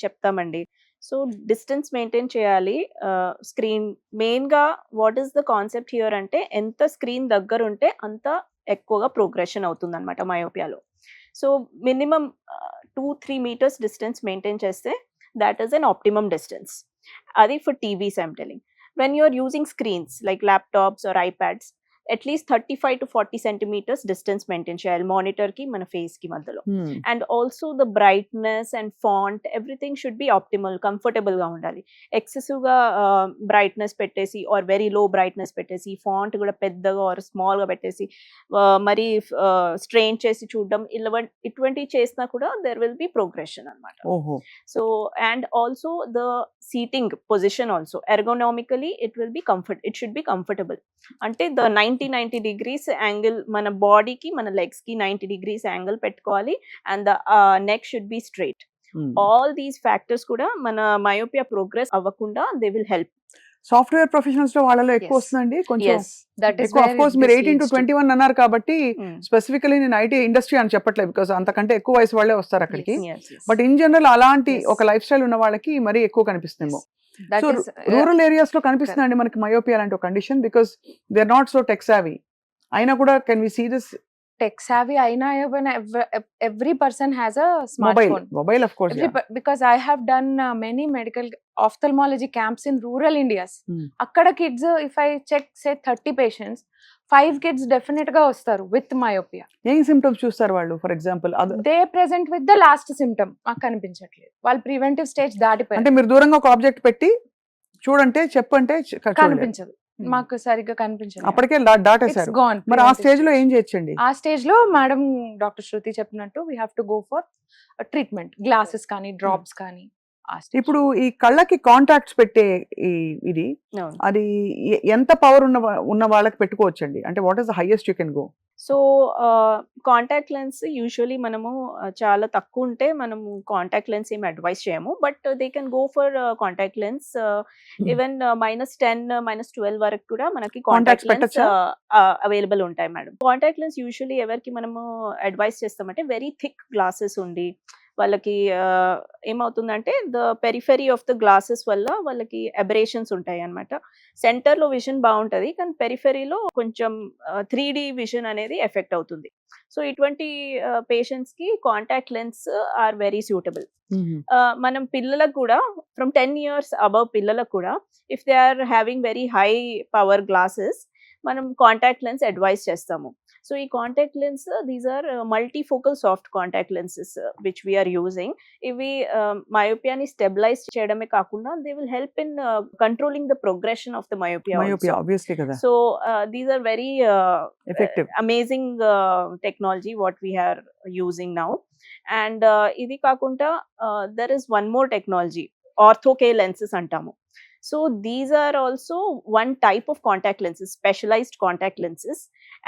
చెప్తామండి. సో డిస్టెన్స్ మెయింటైన్ చేయాలి. స్క్రీన్ మెయిన్ గా what is the concept here అంటే ఎంత స్క్రీన్ దగ్గర ఉంటే అంత ఎక్కువగా ప్రోగ్రెషన్ అవుతుంది అనమాట మయోపియాలో. So minimum 2-3 meters distance maintain చేస్తే that is an optimum distance. అది for TVs I'm telling. When you are using screens like laptops or iPads at least 35 to 40 centimeters distance maintain చేయాలి మానిటర్ కి మన ఫేస్ కి మధ్యలో. And also the brightness and font everything should be optimal, comfortable గా ఉండాలి. Excessive గా brightness పెట్టేసి or very low brightness పెట్టేసి ఫాంట్ కూడా పెద్దగా ఆర్ స్మాల్ గా పెట్టేసి మరి స్ట్రెయిన్ చేసి చూడడం ఇటువంటి చేసినా కూడా దెర్ విల్ బి ప్రోగ్రెషన్ అనమాట. ఓహో. So and also the seating position also ergonomically it will be it should be comfortable. అంటే ద 90 degrees యాంగిల్ మన బాడీకి మన లెగ్స్ కి 90 degrees యాంగిల్ పెట్టుకోవాలి. And the neck should be straight. All these factors కూడా మన మయోపియా ప్రోగ్రెస్ అవ్వకుండా they will help. Software professionals లో వాళ్ళలో ఎక్కువ Yes. వస్తుందండి కొంచెం దట్ ఈస్ ఎక్కువ. ఆఫ్ కోర్స్ మీరు 18 to 21 అన్నారు కాబట్టి స్పెసిఫికలీ నేను ఐటీ ఇండస్ట్రీ అని చెప్పట్లేదు, బికాస్ అంతకంటే ఎక్కువ వయసు వాళ్ళే వస్తారు అక్కడికి. బట్ ఇన్ జనరల్ అలాంటి Yes. ఒక లైఫ్ స్టైల్ ఉన్న వాళ్ళకి మరీ ఎక్కువ కనిపిస్తుందేమో. సో రూరల్ ఏరియాస్ లో కనిపిస్తుందండి మనకి మయోపియా లాంటి ఒక condition, because they are not so tech savvy. అయినా కూడా can we see this? Tech savvy అయినా every person has a smart mobile phone. Mobile of course. Because I have done many medical ophthalmology camps in rural Indias. అక్కడ kids, if I check say 30 patients, 5 kids definite గా వస్తారు with myopia. ఏం symptoms చూస్తారు వాళ్ళు? For example They present with the last symptom. మాకు కనిపించట్లేదు, వాళ్ళు preventive stage దాటిపోయారు. అంటే మీరు దూరంగా ఒక ఆబ్జెక్ట్ పెట్టి చూడంటే చెప్పంటే కనిపించదు, మాకు సరిగ్గా కనిపించదు, అప్పటికే దాటేశారు. మరి ఆ స్టేజ్ లో ఏం చేయొచ్చండి? ఆ స్టేజ్ లో మేడం డాక్టర్ శృతి చెప్పినట్టు we have to go for treatment, glasses కానీ డ్రాప్స్ కానీ. ఇప్పుడు ఈ కళ్ళకి కాంటాక్ట్స్ పెట్టే ఇది అది ఎంత పవర్ ఉన్న వాళ్ళకి పెట్టుకోవచ్చండి? అంటే what is the highest you can go? So contact lens usually మనము చాలా తక్కువ ఉంటే మనము కాంటాక్ట్ లెన్స్ ఏమి అడ్వైస్ చేయము, but they can go for contact lens. Even -10 -12 వరకు కూడా మనకి కాంటాక్ట్ లెన్స్ అవైలబుల్ ఉంటాయి మేడం. కాంటాక్ట్ లెన్స్ యూజువలీ ఎవరికి మనము అడ్వైస్ చేస్తామంటే వెరీ థిక్ గ్లాసెస్ ఉండి వాళ్ళకి ఏమవుతుందంటే the periphery of the glasses వల్ల వాళ్ళకి అబరేషన్స్ ఉంటాయి అనమాట. సెంటర్లో విజన్ బాగుంటుంది కానీ పెరిఫెరీలో కొంచెం 3D విజన్ అనేది ఎఫెక్ట్ అవుతుంది. సో ఇటువంటి పేషెంట్స్ కి contact lens are very suitable. మనం పిల్లలకు కూడా ఫ్రమ్ 10 years అబవ్ పిల్లలకు కూడా if they are having very high power glasses మనం కాంటాక్ట్ లెన్స్ అడ్వైస్ చేస్తాము. సో ఈ contact lens these are multifocal soft contact lenses which we're using. ఇవి మయోపియాని స్టెబిలైజ్ చేయడమే కాకుండా they will help in controlling the progression of the myopia. Obviously కదా. So these are very effective amazing technology what we are using now. And ఇది కాకుండా there is one more technology, ortho K lenses అంటాము. So these are also one type of contact lenses, specialised contact lenses.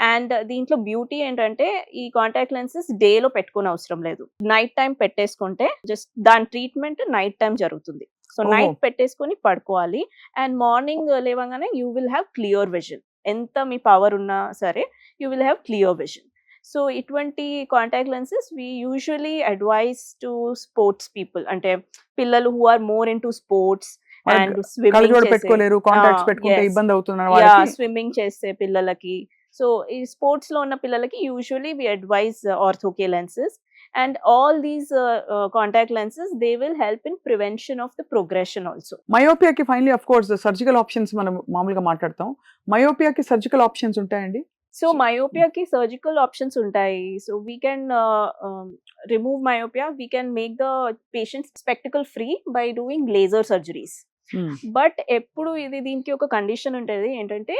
And దీంట్లో beauty ఏంటంటే ఈ contact lenses డేలో పెట్టుకునే అవసరం లేదు, నైట్ టైం పెట్టేసుకుంటే జస్ట్ దాని ట్రీట్మెంట్ నైట్ టైం జరుగుతుంది. సో నైట్ పెట్టేసుకొని పడుకోవాలి అండ్ మార్నింగ్ లేవగానే you will have clear vision. ఎంత మీ పవర్ ఉన్నా సరే you will have clear vision. So ఇటువంటి contact lenses we usually advise to sports people, అంటే పిల్లలు who are more into sports and swimming చేసే పిల్లలకి. సో ఈ స్పోర్ట్స్ లో ఉన్న పిల్లలకి usually we advise ortho K lenses. And all these contact lenses they will help in prevention of the progression also. మయోపియాకి finally of course surgical options మనం మామూలుగా మాట్లాడతాం, మయోపియాకి సర్జికల్ ఆప్షన్స్ ఉంటాయండి? సో మయోపియాకి సర్జికల్ ఆప్షన్స్ ఉంటాయి. So we can remove myopia, we can make the patient spectacle free buy doing laser surgeries. But ఎప్పుడు దీనికి ఒక కండిషన్ ఉంటుంది ఏంటంటే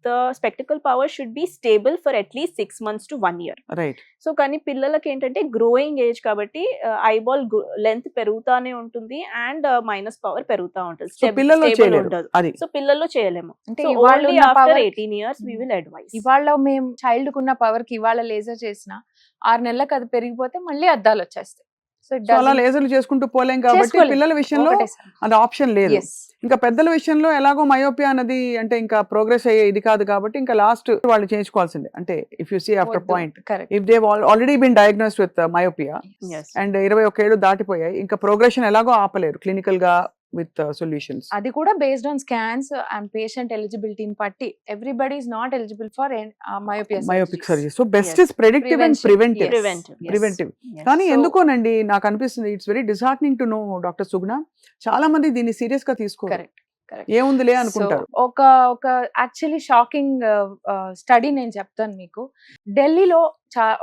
the spectacle power should be stable for at least 6 months to 1 year. Right. So కానీ పిల్లలకి ఏంటంటే growing age కాబట్టి eyeball length పెరుగుతానే ఉంటుంది అండ్ మైనస్ పవర్ పెరుగుతా ఉంటుంది. సో పిల్లల్లో Stable చేయలేరు ఉండదు. అది. సో పిల్లల్లో చేయలేము. అంటే సో ఇవాళ ఓన్లీ ఉన్న after power- 18 years we will advise. ఇవాళ మేము చైల్డ్ కున్న పవర్ కి ఇవాళ లేజర్ చేసిన 6 నెలలకు అది పెరిగిపోతే మళ్ళీ అద్దాలు వచ్చేస్తాయి. సో సో అలా లేజర్లు చేసుకుంటూ పోలేం కాబట్టి పిల్లల విషయంలో అది ఆప్షన్ లేదు. ఇంకా పెద్దల విషయంలో ఎలాగో మయోపియా అన్నది అంటే ఇంకా ప్రోగ్రెస్ అయ్యే ఇది కాదు కాబట్టి ఇంకా లాస్ట్ వాళ్ళు చేయించుకోవాల్సిందే. అంటే if you see after point if they already been diagnosed with myopia Yes. And 21 ఏళ్ళు దాటిపోయాయి, ఇంకా ప్రోగ్రెషన్ ఎలాగో ఆపలేరు క్లినికల్ గా విత్ సొల్యూషన్స్. అది కూడా based on scans and patient ఎలిజిబిలిటీని బట్టి everybody is not eligible for myopic surgery. So best Yes. Is predictive and Prevention. Preventive. Preventive. Yes. Preventive. Yes. కానీ So- ఎందుకోనండి నాకు అనిపిస్తుంది it's very disheartening to know doctor Suguna, చాలా మంది దీన్ని serious గా తీసుకోరు. కరెక్ట్. ఏముందిలే అనుకుంటారు. ఒక యాక్చువల్లీ షాకింగ్ స్టడీ నేను చెప్తాను మీకు. ఢిల్లీలో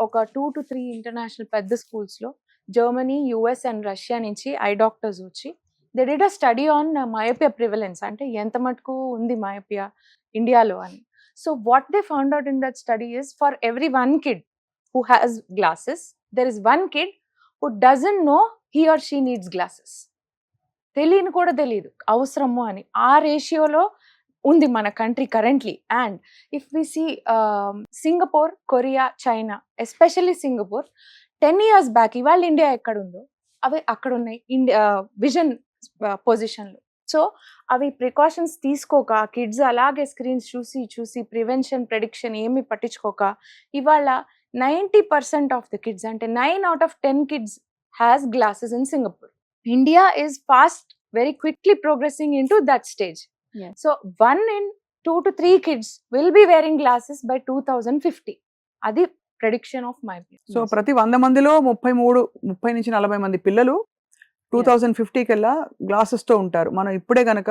ఒక 2 to 3 ఇంటర్నేషనల్ పెద్ద స్కూల్స్ లో జర్మనీ, యుఎస్ అండ్ రష్యా నుంచి ఐ డాక్టర్స్ వచ్చి they did a study on myopia prevalence, అంటే ఎంత మటుకు ఉంది మయోపియా ఇండియాలో అని. So what they found out in that study is for every 1 kid who has glasses, there is 1 kid who doesn't know he or she needs glasses. తెలియని కూడా తెలియదు అవసరము అని. ఆ రేషియోలో ఉంది మన country currently. And if we see Singapore, Korea, China, especially Singapore 10 years back ఇవాళ ఇండియా ఎక్కడ ఉందో అవి అక్కడ ఉన్నాయి ఇండియా విజన్ పొజిషన్లో. సో అవి ప్రికాషన్స్ తీసుకోక కిడ్స్ అలాగే స్క్రీన్స్ చూసి ప్రివెన్షన్ ప్రెడిక్షన్ ఏమి పట్టించుకోక ఇవాళ 90% ఆఫ్ ద కిడ్స్, అంటే 9 out of 10 kids has glasses in Singapore. India is very quickly progressing into that stage. Yes. So 1 in 2 to 3 kids will be wearing glasses by 2050. Adi prediction of my opinion. So ప్రతి 100 మందిలో 30 నుంచి 40 మంది పిల్లలు 2050 కల్లా glasses తో ఉంటారు. మనం ఇప్పుడే గనక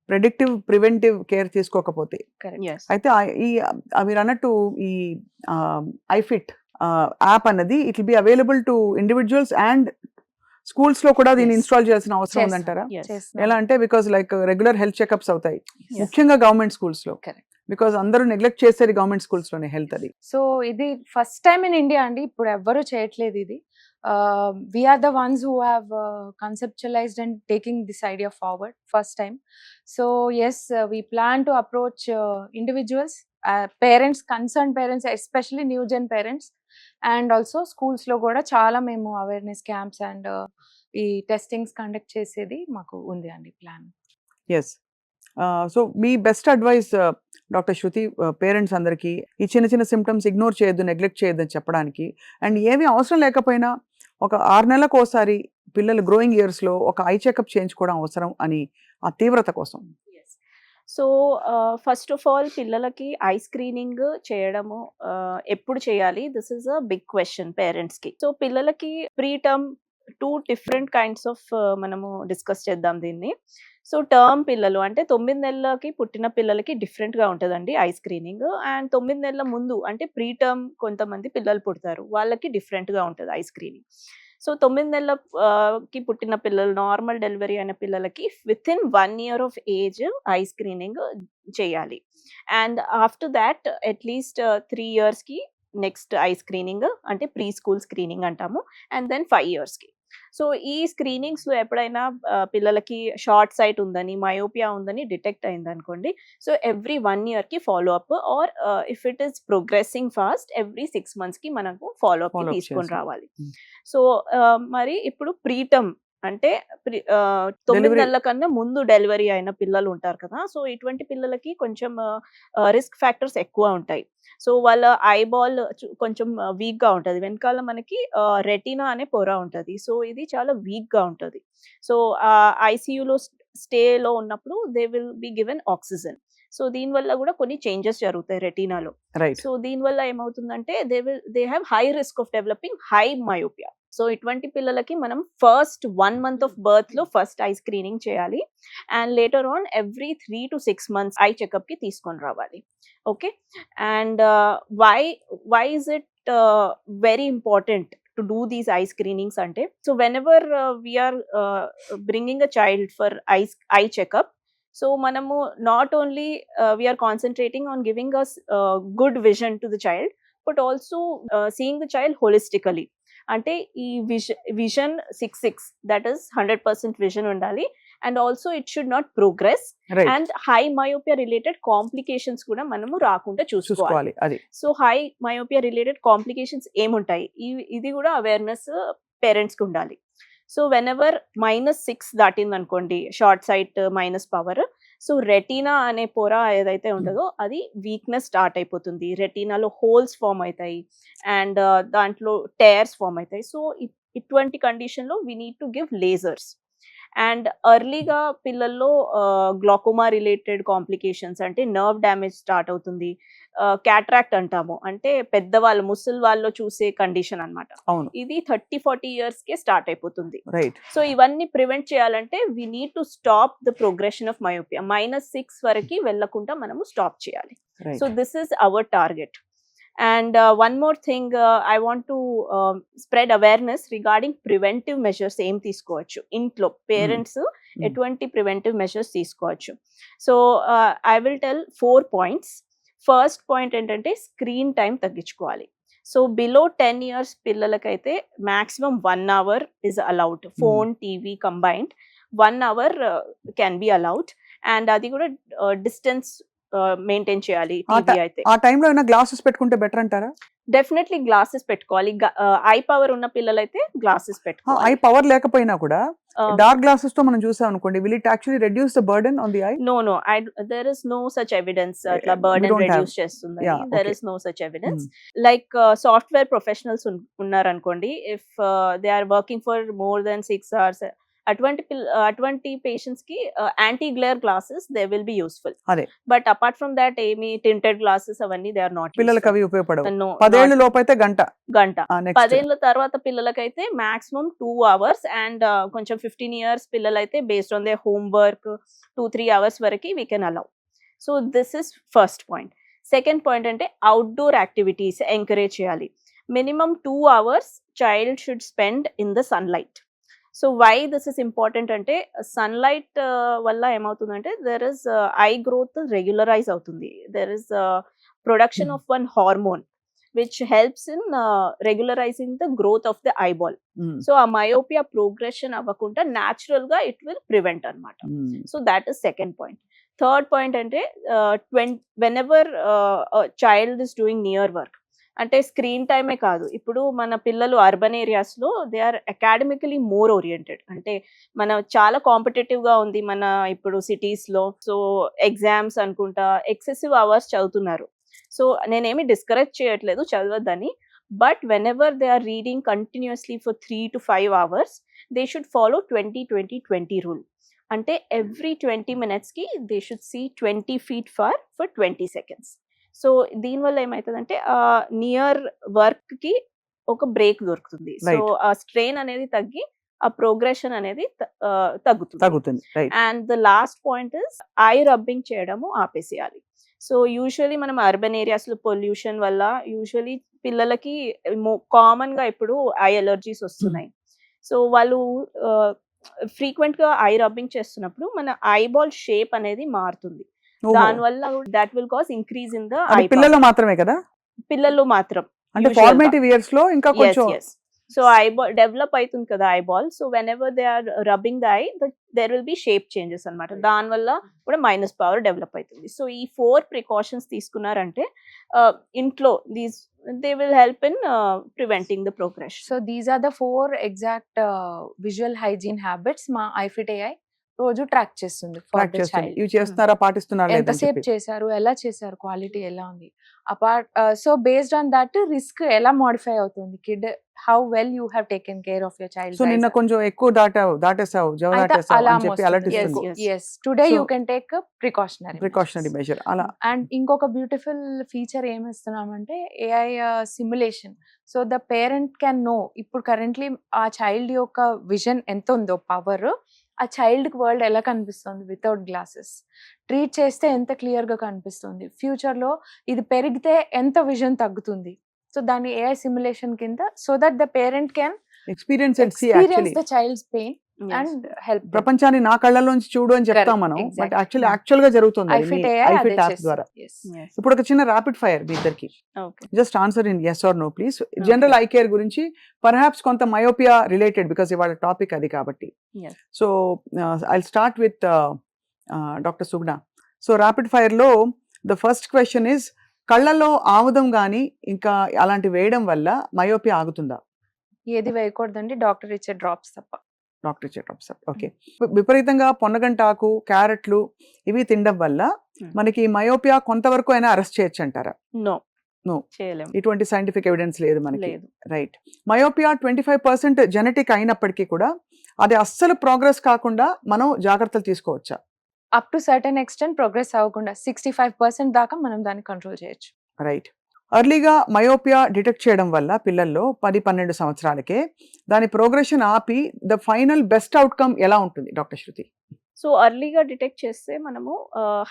ప్రెడిక్టివ్ ప్రివెంటివ్ కేర్ తీసుకోకపోతే. Yes. అయితే మీరు అన్నట్టు ఈ ఐఫిట్ యాప్ అన్నది it will be available to individuals and schools లో కూడా దీన్ని Yes. ఇన్స్టాల్ చేయాల్సిన అవసరం చేస్తాం. ఉందంటారా? Yes. ఎలా అంటే because like regular health checkups అవుతాయి Yes. ముఖ్యంగా గవర్నమెంట్ స్కూల్స్ లో. Correct. బికాస్ అందరూ నెగ్లెక్ట్ చేసేది గవర్నమెంట్ స్కూల్స్ లోనే హెల్త్ అది. సో ఇది ఫస్ట్ టైం ఇన్ ఇండియా అండి, ఇప్పుడు ఎవ్వరూ చేయట్లేదు ఇది. We are the ones who have conceptualised and taking this idea forward first time. So yes, we plan to approach individuals, parents, concern parents, especially new gen parents, and also schools లో కూడా చాలా మేము awareness camps and ఈ testings conduct చేసేది మాకు ఉంది అండి plan. Yes. So మీ best advice doctor శృతి parents అందరికీ ఈ చిన్న చిన్న సిమ్టమ్స్ ఇగ్నోర్ చేయొద్దు, నెగ్లెక్ట్ చేయొద్దు అని చెప్పడానికి, అండ్ ఏమీ అవసరం లేకపోయినా ఒక 6 నెలలకు ఒకసారి పిల్లలు గ్రోయింగ్ ఇయర్స్ లో ఒక ఐ చెకప్ చేయించుకోవడం అవసరం అని ఆ తీవ్రత కోసం. సో ఫస్ట్ ఆఫ్ ఆల్ పిల్లలకి ఐ స్క్రీనింగ్ చేయడము ఎప్పుడు చేయాలి, this is a big question parents కి. సో పిల్లలకి preterm 2 different kinds of మనము డిస్కస్ చేద్దాం దీన్ని. సో టర్మ్ పిల్లలు అంటే 9 నెలలకి పుట్టిన పిల్లలకి డిఫరెంట్ గా ఉంటుందండి ఐ స్క్రీనింగ్. అండ్ 9 నెలల ముందు అంటే ప్రీ టర్మ్ కొంతమంది పిల్లలు పుడతారు, వాళ్ళకి డిఫరెంట్ గా ఉంటుంది ఐ స్క్రీనింగ్. సో 9 నెలలకి పుట్టిన పిల్లలు, నార్మల్ డెలివరీ అయిన పిల్లలకి within 1 year of age eye screening చేయాలి. And after that at least 3 years కి నెక్స్ట్ ఐ స్క్రీనింగ్ అంటే ప్రీ స్కూల్ స్క్రీనింగ్ అంటాము. అండ్ దెన్ 5 years కి. సో ఈ స్క్రీనింగ్స్ లో ఎప్పుడైనా పిల్లలకి షార్ట్ సైట్ ఉందని, మయోపియా ఉందని డిటెక్ట్ అయింది అనుకోండి, సో ఎవ్రీ 1 year కి follow up, or if it is progressing fast every 6 months కి మనకు ఫాలో అప్ తీసుకొని చేసి. రావాలి. సో మరి ఇప్పుడు ప్రీటర్మ్ అంటే 9 Delivery. నెలల కన్నా ముందు డెలివరీ అయిన పిల్లలు ఉంటారు కదా, సో ఇటువంటి పిల్లలకి కొంచెం రిస్క్ ఫ్యాక్టర్స్ ఎక్కువ ఉంటాయి. సో వాళ్ళ ఐబాల్ కొంచెం వీక్ గా ఉంటది, వెనకాల మనకి రెటీనా అనే పొర ఉంటది. సో ఇది చాలా వీక్ గా ఉంటది. సో ఐసీయూలో స్టేలో ఉన్నప్పుడు they will be given oxygen. So దీనివల్ల కూడా కొన్ని చేంజెస్ జరుగుతాయి రెటీనాలో. రైట్. సో దీనివల్ల ఏమవుతుందంటే they have high risk of developing high myopia. So ఇటువంటి పిల్లలకి మనం ఫస్ట్ 1 month ఆఫ్ బర్త్ లో ఫస్ట్ ఐ స్క్రీనింగ్ చేయాలి. And later on every 3 to 6 months eye checkup కి తీసుకొని రావాలి. Okay. And why is it very important to do these eye screenings ante. So whenever we are bringing a child for eye checkup, so manamu not only we are concentrating on giving us good vision to the child, but also seeing the child holistically. అంటే ఈ vision 6 that is 100% vision ఉండాలి, and also it should not progress, right and high myopia related complications కూడా మనము రాకుండా చూసుకోవాలి. చూసుకోవాలి అది. So high myopia related complications ఏముంటాయి, ఇది కూడా అవేర్నెస్ పేరెంట్స్ కి ఉండాలి. సో వెన్ ఎవర్ -6 దాటింది అనుకోండి, short site minus power, so retina అనే పొర ఏదైతే ఉంటుందో అది వీక్నెస్ స్టార్ట్ అయిపోతుంది, రెటీనాలో హోల్స్ ఫామ్ అవుతాయి, అండ్ దాంట్లో టేర్స్ ఫామ్ అవుతాయి. సో ఇటువంటి కండిషన్లో we need to give lasers. And ఎర్లీగా పిల్లల్లో గ్లాకోమా రిలేటెడ్ కాంప్లికేషన్స్ అంటే నర్వ్ డ్యామేజ్ స్టార్ట్ అవుతుంది, క్యాట్రాక్ట్ అంటాము, అంటే పెద్దవాళ్ళు ముసలి వాళ్ళు చూసే కండిషన్ అన్నమాట. అవును ఇది 30-40 ఇయర్స్ కే స్టార్ట్ అయిపోతుంది. రైట్. సో ఇవన్నీ ప్రివెంట్ చేయాలంటే we need to stop the progression of myopia. -6 వరకు వెళ్లకుండా మనము స్టాప్ చేయాలి. So this is our target. And one more thing, I want to spread awareness regarding preventive measures ఏం తీసుకోవచ్చు ఇంట్లో పేరెంట్స్ ఎటువంటి ప్రివెంటివ్ మెజర్స్ తీసుకోవచ్చు. So I will tell 4 points. First point ఏంటంటే స్క్రీన్ టైం తగ్గించుకోవాలి. సో బిలో 10 ఇయర్స్ పిల్లలకైతే maximum 1 hour is allowed. Phone TV combined 1 hour can be allowed, and అది కూడా డిస్టెన్స్ మెయింటైన్ చేయాలి. టీవీ అయితే ఆ టైంలో ఏమైనా గ్లాసెస్ పెట్టుకుంటే బెటర్ అంటారా? డెఫినెట్లీ గ్లాసెస్ పెట్టుకోవాలి. ఐ పవర్ ఉన్న పిల్లలైతే గ్లాసెస్ పెట్టుకోవాలి. ఐ పవర్ లేకపోయినా కూడా డార్క్ గ్లాసెస్ తో మనం చూసాం అనుకోండి, will it actually reduce the burden on the eye? No, there is no such evidence అట్లా burden reduce చేస్తుంది. There is no such evidence. Like software professionals ఉన్నారనుకోండి, if they are working for more than 6 hours, అటువంటి patients కి anti glare glasses they will be useful. But apart from that ఏమి tinted glasses అవన్నీ they are not. పిల్లలకి అవి ఉపయోగపడవు. 10 ఏళ్ల లోపు అయితే గంట 10 ఏళ్ల తర్వాత పిల్లలకైతే మాక్సిమం 2 అవర్స్, అండ్ కొంచెం 15 ఇయర్స్ పిల్లలైతే based on they homework 2-3 hours వరకు we can allow. So this is first point. Second point అంటే అవుట్డోర్ యాక్టివిటీస్ ఎంకరేజ్ చేయాలి. Minimum 2 hours child should spend in the sunlight. So why this is important అంటే sunlight వల్ల ఏమవుతుందంటే there is eye growth regularise అవుతుంది. There is production of one hormone which helps in regularising the growth of the eyeball. So ఆ myopia progression అవ్వకుండా natural గా it will prevent అనమాట. So that is second point. Third point అంటే whenever child is doing near work, అంటే screen టైమే కాదు, ఇప్పుడు మన పిల్లలు అర్బన్ ఏరియాస్ లో they are academically more oriented, అంటే మన చాలా కాంపిటేటివ్ గా ఉంది మన ఇప్పుడు సిటీస్ లో. సో ఎగ్జామ్స్ అనుకుంటా ఎక్సెసివ్ అవర్స్ చదువుతున్నారు. సో నేనేమి డిస్కరేజ్ చేయట్లేదు చదవద్దని, but whenever they are reading continuously for 3 to 5 hours, they should follow 20-20-20 rule. అంటే ఎవ్రీ 20 minutes కి they should see 20 feet for 20 seconds. So దీనివల్ల ఏమవుతుందంటే నియర్ వర్క్ కి ఒక బ్రేక్ దొరుకుతుంది. సో ఆ స్ట్రెయిన్ అనేది తగ్గి ఆ ప్రోగ్రెషన్ అనేది తగ్గుతుంది. And the last point is I rubbing చేయడము ఆపేసేయాలి. సో యూజువలీ మనం అర్బన్ ఏరియాస్ లో పొల్యూషన్ వల్ల యూజువలీ పిల్లలకి కామన్ గా ఇప్పుడు ఐ అలర్జీస్ వస్తున్నాయి. సో వాళ్ళు ఫ్రీక్వెంట్ గా ఐ రబ్బింగ్ చేస్తున్నప్పుడు మన ఐబాల్ షేప్ అనేది మారుతుంది. దానివల్ల that will cause increase in the I. పిల్లల్లో మాత్రమే కదా? పిల్లల్లో మాత్రం, అంటే ఫార్మేటివ్ ఇయర్స్ లో ఇంకా కొంచెం. సో ఐబాల్ డెవలప్ అవుతుంది కదా eyeball. So whenever they are rubbing the eye there will be shape changes అనమాట. దానివల్ల కూడా మైనస్ పవర్ డెవలప్ అవుతుంది. సో ఈ 4 ప్రికాషన్స్ తీసుకున్నారంటే ఇంట్లో these they will help in preventing the progression. So these are the 4 exact visual hygiene habits మా iFit AI రోజు track చేస్తుంది. ఇవి చేస్తున్నారా, పాటిస్తున్నారా, ఎంతసేపు చేశారు, ఎలా చేశారు, క్వాలిటీ ఎలా ఉంది. Apart so based on that risk ఎలా మోడిఫై అవుతుంది, kid how well you have taken care of your child. So నిన్న కొంచెం ఎక్కువ దాటేసావు అని చెప్పి అలర్ట్ ఇస్తుంది. yes today you can take a precautionary measure అలా. అండ్ ఇంకొక బ్యూటిఫుల్ ఫీచర్ ఏమిస్తున్నామంటే AI simulation. So the parent can know ఇప్పుడు కరెంట్లీ ఆ చైల్డ్ యొక్క విజన్ ఎంత ఉందో, పవర్, ఆ చైల్డ్ కి వరల్డ్ ఎలా కనిపిస్తుంది వితౌట్ గ్లాసెస్, ట్రీట్ చేస్తే ఎంత క్లియర్ గా కనిపిస్తుంది, ఫ్యూచర్ లో ఇది పెరిగితే ఎంత విజన్ తగ్గుతుంది, సో దాన్ని AI సిమ్యులేషన్ కింద so that the parent can experience and see experience actually the child's pain Yes. And help ప్రపంచాన్ని నా కళ్ళలోంచి చూడు అని చెప్తాం Correct, మనం, బట్ exactly. యాక్చువల్లీ యాక్చువల్ గా జరుగుతుంది అది మీ ఐఫిట్ ఐఫిట్ యాప్ ద్వారా. Yes. ఇప్పుడు ఒక చిన్న ర్యాపిడ్ ఫైర్ మీ ఇద్దరికి, Okay. Just answer in yes or no please. General eye care గురించి పర్హాప్స్ కొంత మయోపియా రిలేటెడ్ బికాస్ ఇవాళ టాపిక్ అది కాబట్టి. Yes. So I start with doctor Suguna. So rapid fire లో ద ఫస్ట్ క్వశ్చన్ ఇస్, కళ్ళల్లో ఆముదం గానీ ఇంకా అలాంటి వేయడం వల్ల మయోపియా ఆగుతుందా? ఏది వేయకూడదండి, డాక్టర్ ఇచ్చే డ్రాప్స్ తప్ప. Doctor checkups. ఓకే. విపరీతంగా పొన్నగంటాకు, క్యారెట్లు ఇవి తినడం వల్ల మనకి మయోపియా కొంతవరకు అయినా అరెస్ట్ చేయొచ్చు అంటారా? No. No. చేయలేం. ఇటువంటి సైంటిఫిక్ ఎవిడెన్స్ లేదు మనకి. లేదు. రైట్. మయోపియా 25% జెనెటిక్ అయినప్పటికీ కూడా అది అస్సలు ప్రోగ్రెస్ కాకుండా మనం జాగ్రత్తలు తీసుకోవచ్చా? Up to certain extent progress అవ్వకుండా 65% దాకా మనం దాన్ని కంట్రోల్ చేయొచ్చు. రైట్. ఎర్లీగా మయోపియా డిటెక్ట్ చేయడం వల్ల పిల్లల్లో 10-12 సంవత్సరాలకే దాని ప్రోగ్రెషన్ ఆపి ద ఫైనల్ బెస్ట్ అవుట్కమ్ ఎలా ఉంటుంది డాక్టర్ శృతి? సో అర్లీగా డిటెక్ట్ చేస్తే మనము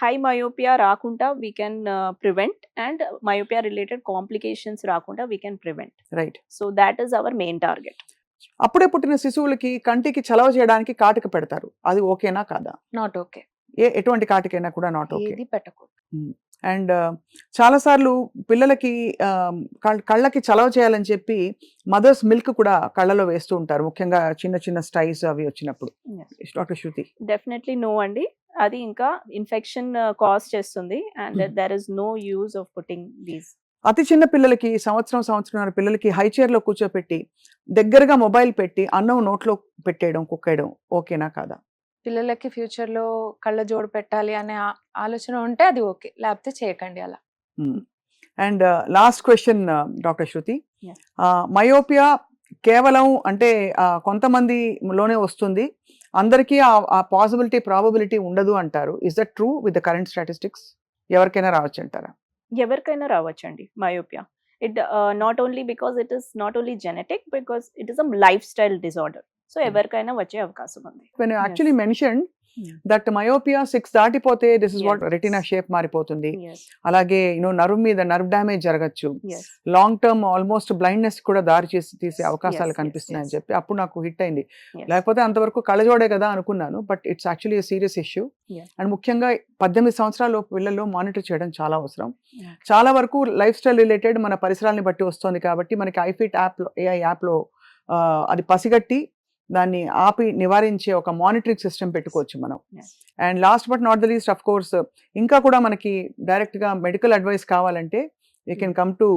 హై మయోపియా రాకుండా we can prevent, and myopia related complications రాకుండా we can prevent. Right. So that is our main target. అప్పుడే పుట్టిన శిశువులకి కంటికి చలవ చేయడానికి కాటుక పెడతారు, అది ఓకేనా కాదా? Not okay. ఎటువంటి కాటుకైనా కూడా నాట్ ఓకే. ఏది పెట్టకూడదు. అండ్ చాలాసార్లు పిల్లలకి కళ్ళకి చలవ చేయాలని చెప్పి మదర్స్ మిల్క్ కూడా కళ్ళలో వేస్తూ ఉంటారు, ముఖ్యంగా చిన్న చిన్న స్టైస్ అవి వచ్చినప్పుడు. డాక్టర్ శృతి? డెఫినెట్లీ నో అండి, అది ఇంకా ఇన్ఫెక్షన్ కాజ్ చేస్తుంది, and there is no use of putting these. అతి చిన్న పిల్లలకి సంవత్సరంన్నర పిల్లలకి హై చైర్ లో కూర్చోపెట్టి దగ్గరగా మొబైల్ పెట్టి అన్నం నోట్లో పెట్టేయడం, కుక్కేయడం ఓకేనా కాదా? పిల్లలకి ఫ్యూచర్ లో కళ్ళ జోడు పెట్టాలి అనే ఆలోచన ఉంటే అది ఓకే, లేకపోతే చేయకండి అలా. And last question doctor Shruti, Yeah. Myopia కేవలం అంటే కొంతమందిలోనే వస్తుంది, అందరికీ ఆ ప్రాబబిలిటీ ఉండదు అంటారు. Is that true with the current statistics? ఎవరికైనా రావచ్చు అంటారా? ఎవరికైనా రావచ్చండి myopia. It not only because it is not only genetic, because it is a lifestyle disorder. So ఎవరికైనా వచ్చే అవకాశం ఉంది. When you actually mentioned that myopia 6 దాటిపోతే this is what Yes. Retina shape మారిపోతుంది, Yes. అలాగే nerve మీద nerve damage జరగచ్చు, Yes. Long term almost blindness కూడా దారి తీసే అవకాశాలు Yes, కనిపిస్తున్నాయి అని yes. చెప్పి అప్పుడు నాకు హిట్ అయింది. Yes. లేకపోతే అంతవరకు కళ్ళజోడే కదా అనుకున్నాను, but it's actually serious issue. Yes. And ముఖ్యంగా 18 సంవత్సరాల పిల్లల్లో మానిటర్ చేయడం చాలా అవసరం. Yeah. చాలా వరకు లైఫ్ స్టైల్ రిలేటెడ్ మన పరిసరాలని బట్టి వస్తుంది కాబట్టి మనకి ఐఫిట్ యాప్లో, AI యాప్లో అది పసిగట్టి దాన్ని ఆపి నివారించే ఒక మానిటరింగ్ సిస్టమ్ పెట్టుకోవచ్చు మనం. Yes. And last but not the least of course, ఇంకా కూడా మనకి డైరెక్ట్గా మెడికల్ అడ్వైస్ కావాలంటే you can come to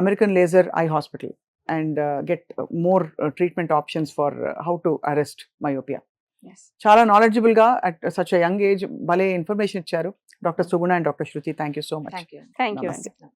American laser eye hospital and get more treatment options for how to arrest myopia. Yes. చాలా నాలెడ్జబుల్గా at such a young age భలే information ఇచ్చారు doctor Suguna and doctor Shruti. Thank you so much. Thank you. Thank you. Namaste. Andy.